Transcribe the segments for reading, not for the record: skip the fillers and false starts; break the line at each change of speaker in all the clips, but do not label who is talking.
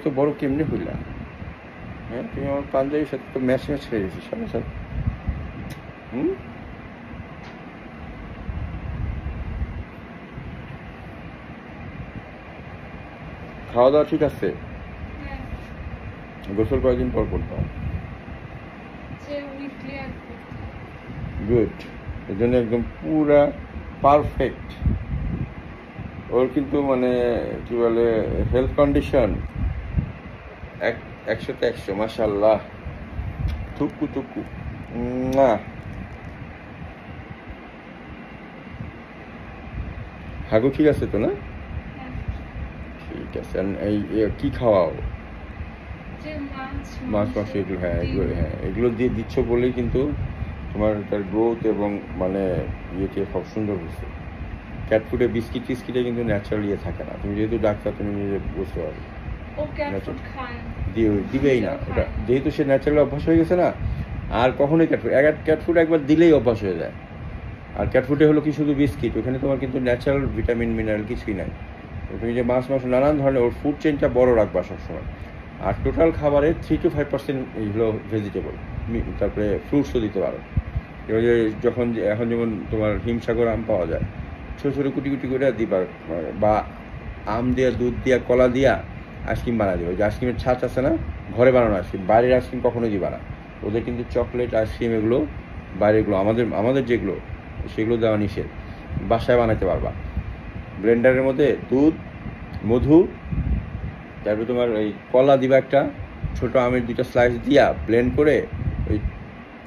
তো বড় কেমনে হইলা? হ্যাঁ, তুমি আমার পাঞ্জাবির সাথে তো ম্যাচ ম্যাচ হয়ে গেছি সাথে সাথে। হুম, খাওয়া দাওয়া ঠিক আছে?
হ্যাঁ,
গোসল কয়েকদিন পর করতাম।
যে উইকলি আর কি।
গুড, এর জন্য একদম পুরা পারফেক্ট। ওর কিন্তু মানে কি বলে, হেলথ কন্ডিশন 100তে 100, মাশাল্লাহ। টুকু টুকু না, হাগু ঠিক আছে তো না?
হ্যাঁ,
ঠিক আছে। এই কি খাওয়াও?
যে মাছ
মাছ
মাংস
মাংস এগুলো, হ্যাঁ এগুলো,
ডিম।
হ্যাঁ এগুলো দিয়ে দিচ্ছ বলেই কিন্তু তোমার তার গ্রোথ এবং মানে ইয়েকে খুব সুন্দর হচ্ছে। ক্যাট ফুডে বিস্কিট টিস্কিটে কিন্তু ন্যাচারাল ইয়ে থাকে না। তুমি যেহেতু ডাক্তার, তুমি নিজে বুঝতে পারবে।
ও ক্যাট ফুড খায় না,
দিবেই না
নিজেও
ওটা,
খায় না।
যেহেতু সে ন্যাচারাল অভ্যাস হয়ে গেছে না। আর কখনোই ক্যাট ফুড একবার দিলেই অভ্যাস হয়ে যায়। আর ক্যাট ফুডে হলো কি শুধু বিস্কিট, ওখানে তোমার কিন্তু ন্যাচারাল ভিটামিন মিনারেল কিছুই নাই। তুমি যে মাছ মাংস নানান ধরনের, ওর ফুড চেইনটা বড় রাখবা সবসময়। আর টোটাল খাবারে 3 to 5% হলো ভেজিটেবল, তারপরে ফ্রুটসও দিতে পারো। এবার যে এখন যেমন তোমার হিমসাগর আম পাওয়া যায়, ছোটো ছোটো কুটি কুটি করে দিবা। বা আম দিয়া, দুধ দিয়া, কলা দিয়া আইসক্রিম বানা দিবা। ওই যে আইসক্রিমের ছাঁচ আছে না, ঘরে বানানো আইসক্রিম, বাইরের আইসক্রিম কখনোই দিবা না। ওদের কিন্তু চকলেট আইসক্রিম এগুলো, বাইরেগুলো, আমাদের যেগুলো সেগুলো দেওয়া নিষেধ। বাসায় বানাতে পারবা। ব্লেন্ডারের মধ্যে দুধ, মধু, তারপরে তোমার ওই কলা দিবা একটা, ছোট আমের 2টা স্লাইস দিয়া ব্লেন্ড করে, ওই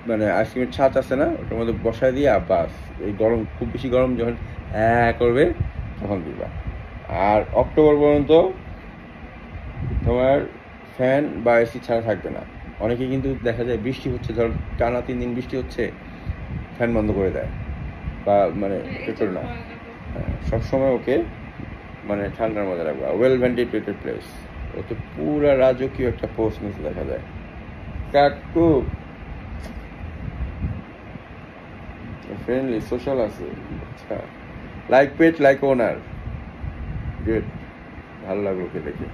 মানে আইসক্রিমের ছাঁচ আছে না, ওটার মধ্যে বসায় দিয়া বাস। এই গরম, খুব বেশি গরম যখন করবে তখন দিবা। আর অক্টোবর পর্যন্ত তোমার ফ্যান বা এসি ছাড়া থাকবে না। অনেকে কিন্তু দেখা যায় বৃষ্টি হচ্ছে, ধর টানা 3 দিন বৃষ্টি হচ্ছে, ফ্যান বন্ধ করে দেয় বা মানে
এটা
পেট্রোল না।
ভয় লাগে।
হ্যাঁ, সবসময় ওকে মানে ঠান্ডার মধ্যে রাখবা, ওয়েল ভেন্টিলেটেড প্লেস। ও তো পুরা রাজকীয় একটা পোস্ট নিচে দেখা যায়। কাকু ফ্রেন্ডলি, সোশ্যাল আছে। আচ্ছা, লাইক পেট লাইক ওনার। গুড, ভালো লাগলো কে দেখে।